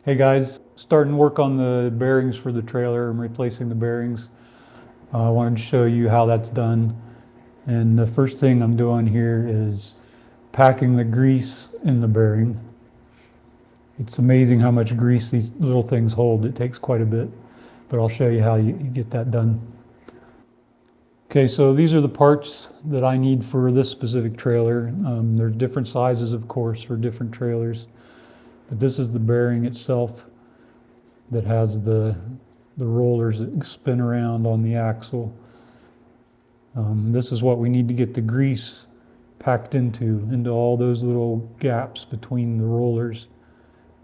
Hey guys, starting work on the bearings for the trailer. I'm replacing the bearings. I wanted to show you how that's done. And the first thing I'm doing here is packing the grease in the bearing. It's amazing how much grease these little things hold. It takes quite a bit, but I'll show you how you get that done. Okay, so these are the parts that I need for this specific trailer. There's different sizes, of course, for different trailers. But this is the bearing itself that has the rollers that spin around on the axle. This is what we need to get the grease packed into all those little gaps between the rollers.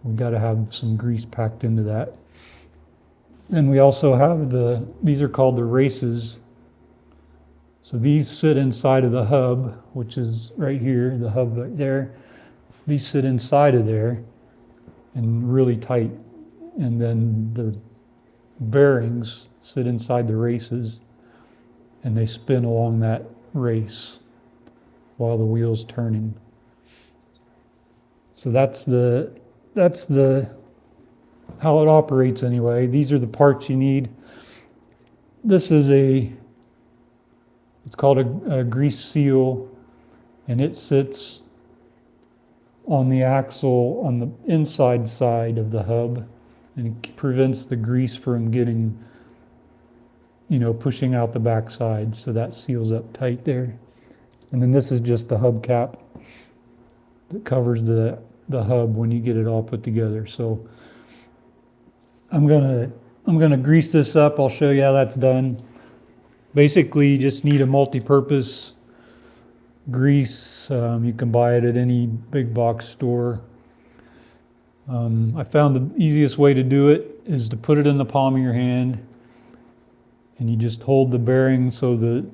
We've got to have some grease packed into that. And we also have these are called the races. So these sit inside of the hub, which is right here, the hub right there. These sit inside of there and really tight. And then the bearings sit inside the races and they spin along that race while the wheel's turning. So that's how it operates anyway. These are the parts you need. This is it's called a grease seal, and it sits on the axle on the inside side of the hub, and it prevents the grease from getting, pushing out the backside. So that seals up tight there. And then this is just the hub cap that covers the hub when you get it all put together. So I'm gonna grease this up. I'll show you how that's done. Basically, you just need a multi-purpose grease. You can buy it at any big box store. I found the easiest way to do it is to put it in the palm of your hand, and you just hold the bearing so the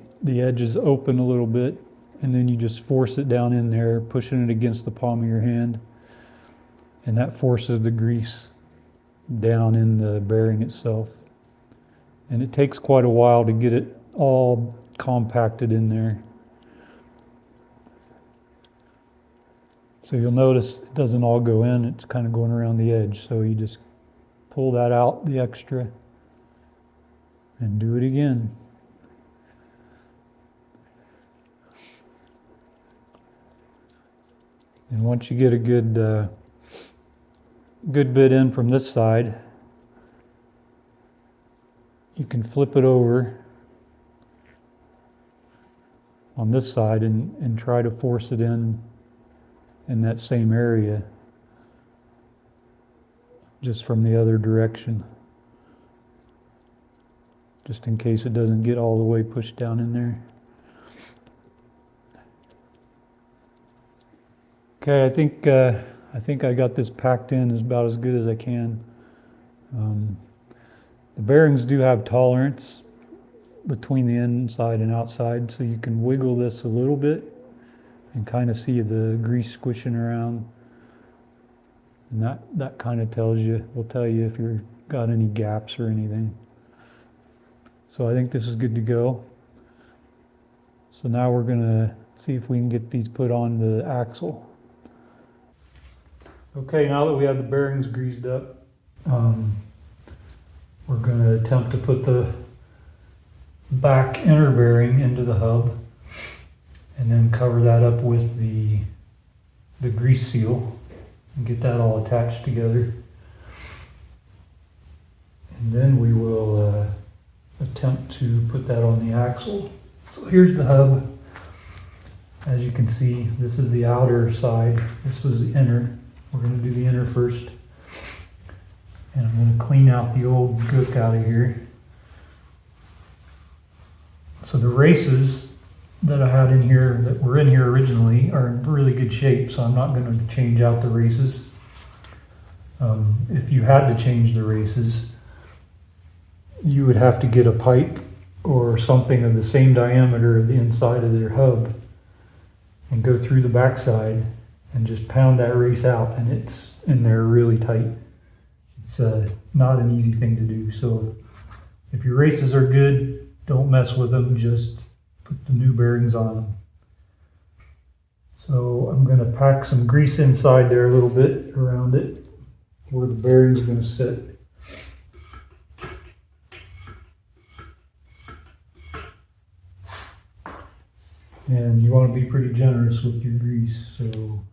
edge is open a little bit, and then you just force it down in there, pushing it against the palm of your hand, and that forces the grease down in the bearing itself. And it takes quite a while to get it all compacted in there. So you'll notice it doesn't all go in, it's kind of going around the edge. So you just pull that out, the extra, and do it again. And once you get a good bit in from this side, you can flip it over on this side and try to force it in that same area, just from the other direction, just in case it doesn't get all the way pushed down in there. Okay, I think I got this packed in about as good as I can. The bearings do have tolerance between the inside and outside, so you can wiggle this a little bit and kind of see the grease squishing around. And that kind of will tell you if you've got any gaps or anything. So I think this is good to go. So now we're gonna see if we can get these put on the axle. Okay, now that we have the bearings greased up, we're going to attempt to put the back inner bearing into the hub and then cover that up with the grease seal and get that all attached together. And then we will attempt to put that on the axle. So here's the hub. As you can see, this is the outer side. This was the inner. We're going to do the inner first. And I'm going to clean out the old gook out of here. So the races that I had in here, that were in here originally, are in really good shape, so I'm not going to change out the races. If you had to change the races, you would have to get a pipe or something of the same diameter of the inside of their hub and go through the backside and just pound that race out, and it's in there really tight. It's not an easy thing to do. So if your races are good, don't mess with them, just put the new bearings on them. So I'm going to pack some grease inside there a little bit around it. where the bearing's going to sit. And you want to be pretty generous with your grease, so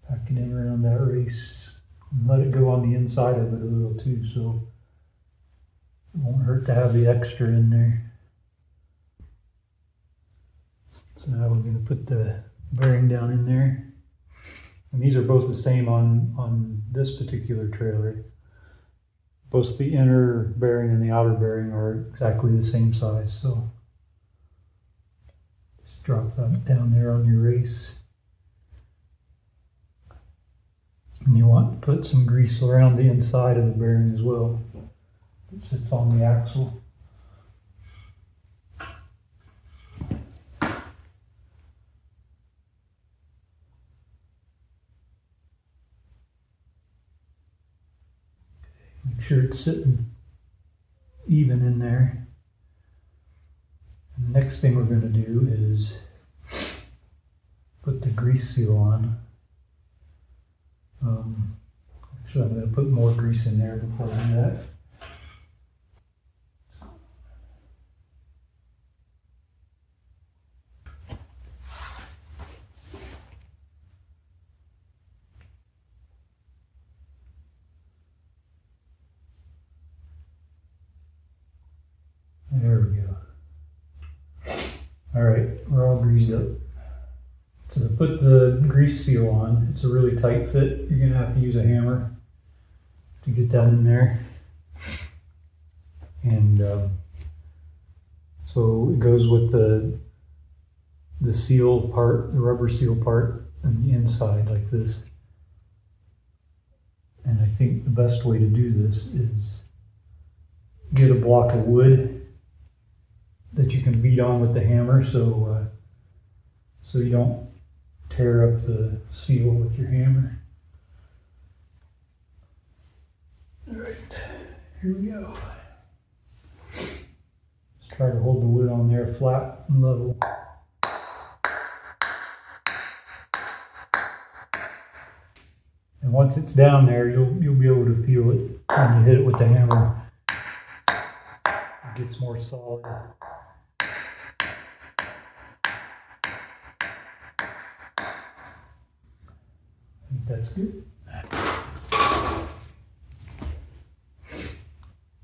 pack it in around that race and let it go on the inside of it a little too, so it won't hurt to have the extra in there. So now we're going to put the bearing down in there. And these are both the same on this particular trailer. Both the inner bearing and the outer bearing are exactly the same size. So just drop that down there on your race. And you want to put some grease around the inside of the bearing as well. It sits on the axle. Make sure it's sitting even in there. And the next thing we're going to do is put the grease seal on. Actually, I'm going to put more grease in there before I do that. There we go. All right, we're all greased up. So to put the grease seal on, it's a really tight fit. You're gonna have to use a hammer to get that in there. And so it goes with the seal part, the rubber seal part on the inside like this. And I think the best way to do this is get a block of wood that you can beat on with the hammer, so you don't tear up the seal with your hammer. All right, here we go. Just try to hold the wood on there flat and level. And once it's down there, you'll be able to feel it when you hit it with the hammer. It gets more solid. That's good.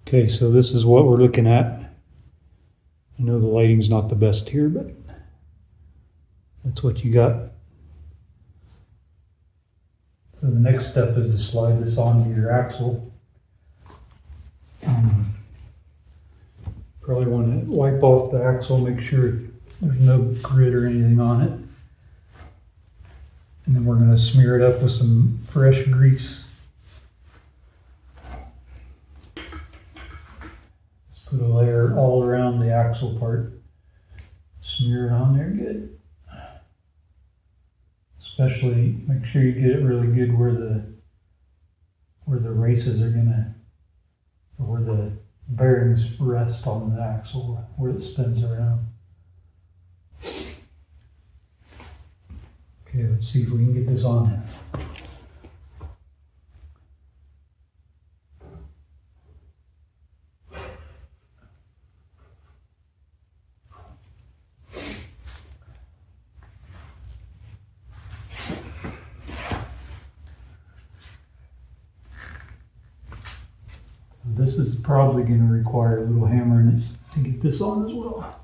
Okay, so this is what we're looking at. I know the lighting's not the best here, but that's what you got. So the next step is to slide this onto your axle. Probably want to wipe off the axle, make sure there's no grit or anything on it. And then we're going to smear it up with some fresh grease. Just put a layer all around the axle part. Smear it on there good. Especially make sure you get it really good where the races are gonna, or where the bearings rest on the axle, where it spins around. Okay, let's see if we can get this on. This is probably going to require a little hammering to get this on as well.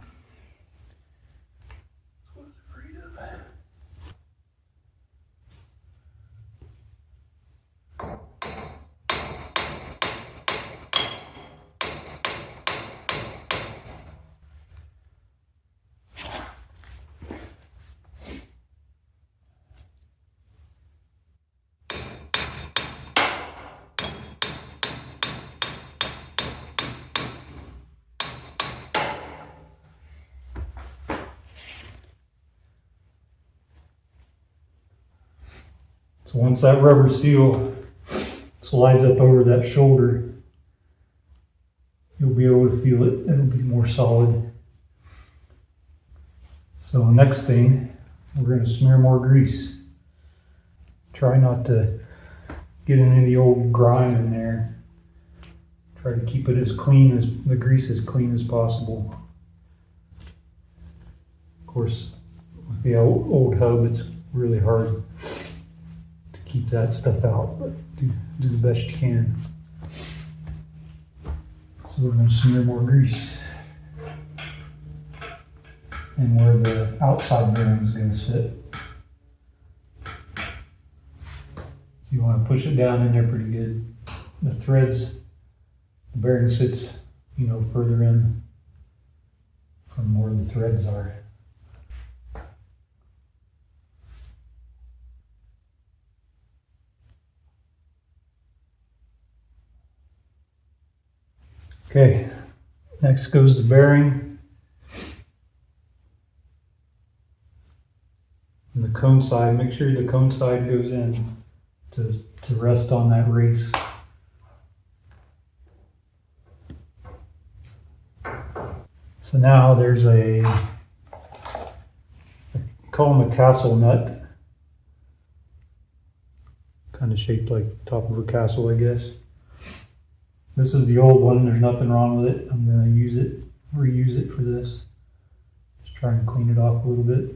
So once that rubber seal slides up over that shoulder, you'll be able to feel it. It'll be more solid. So next thing, we're going to smear more grease. Try not to get any of the old grime in there. Try to keep it as clean as, the grease as clean as possible. Of course, with the old hub, it's really hard to keep that stuff out, but do the best you can. So we're going to smear more grease. And where the outside bearing is going to sit. So you want to push it down in there pretty good. The threads, the bearing sits, further in from where the threads are. Okay, next goes the bearing. And the cone side, make sure the cone side goes in to rest on that race. So now there's I call them a castle nut. Kind of shaped like the top of a castle, I guess. This is the old one, there's nothing wrong with it. I'm going to reuse it for this. Just trying to clean it off a little bit.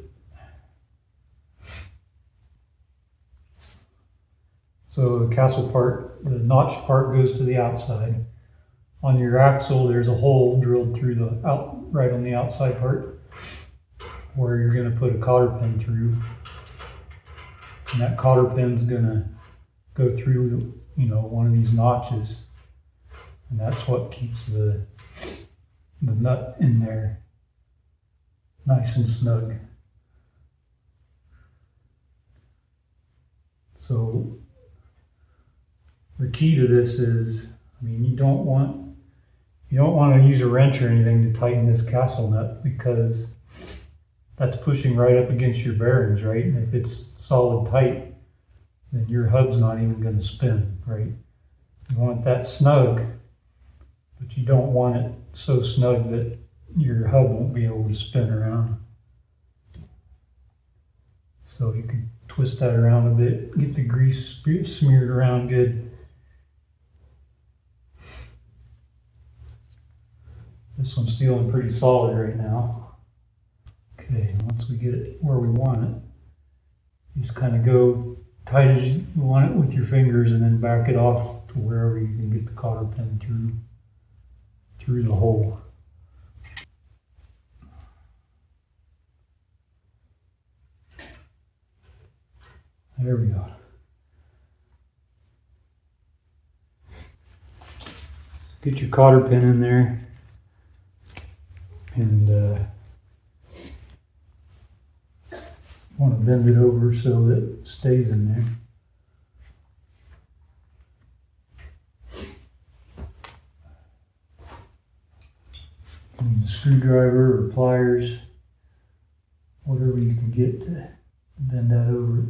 So the castle part, the notch part goes to the outside. On your axle, there's a hole drilled through right on the outside part where you're going to put a cotter pin through. And that cotter pin's going to go through, one of these notches. And that's what keeps the nut in there nice and snug. So the key to this is, you don't want to use a wrench or anything to tighten this castle nut, because that's pushing right up against your bearings, right? And if it's solid tight, then your hub's not even going to spin, right? You want that snug, but you don't want it so snug that your hub won't be able to spin around. So you can twist that around a bit, get the grease smeared around good. This one's feeling pretty solid right now. Okay, once we get it where we want it, you just kind of go tight as you want it with your fingers and then back it off to wherever you can get the cotter pin through the hole. There we go. Get your cotter pin in there. And want to bend it over so that it stays in there. And a screwdriver or pliers, whatever you can get to bend that over.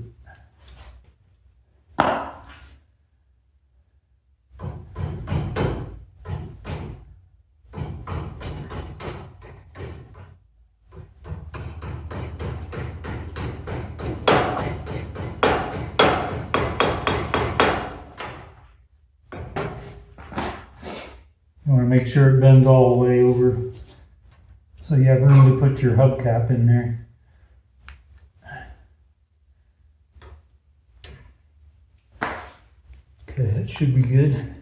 You want to make sure it bends all the way over so you have room to put your hubcap in there. Okay, that should be good.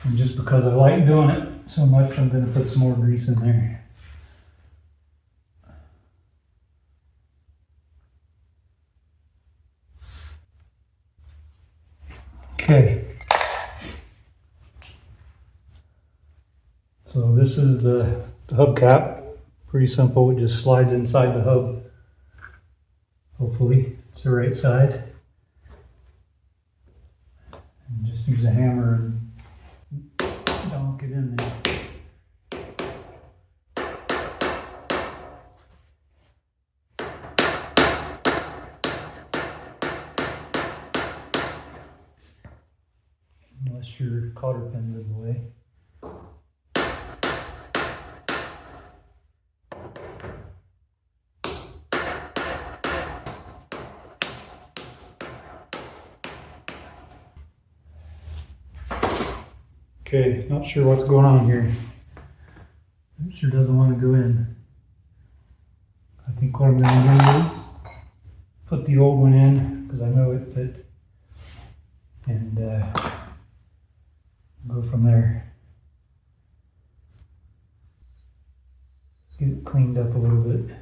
And just because I like doing it so much, I'm going to put some more grease in there. Okay, so this is the hubcap. Pretty simple, it just slides inside the hub. Hopefully it's the right size. And just use a hammer and donk it in there. Unless your cotter pin's in the way. Okay, not sure what's going on here. It sure doesn't want to go in. I think what I'm going to do is put the old one in because I know it fit, and go from there. Get it cleaned up a little bit.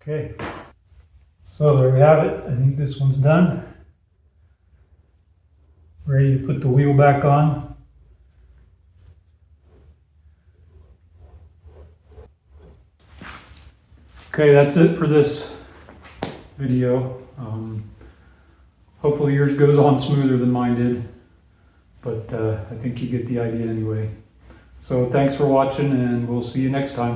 Okay, so there we have it. I think this one's done. Ready to put the wheel back on. Okay, that's it for this video. Hopefully yours goes on smoother than mine did, but I think you get the idea anyway. So thanks for watching, and we'll see you next time.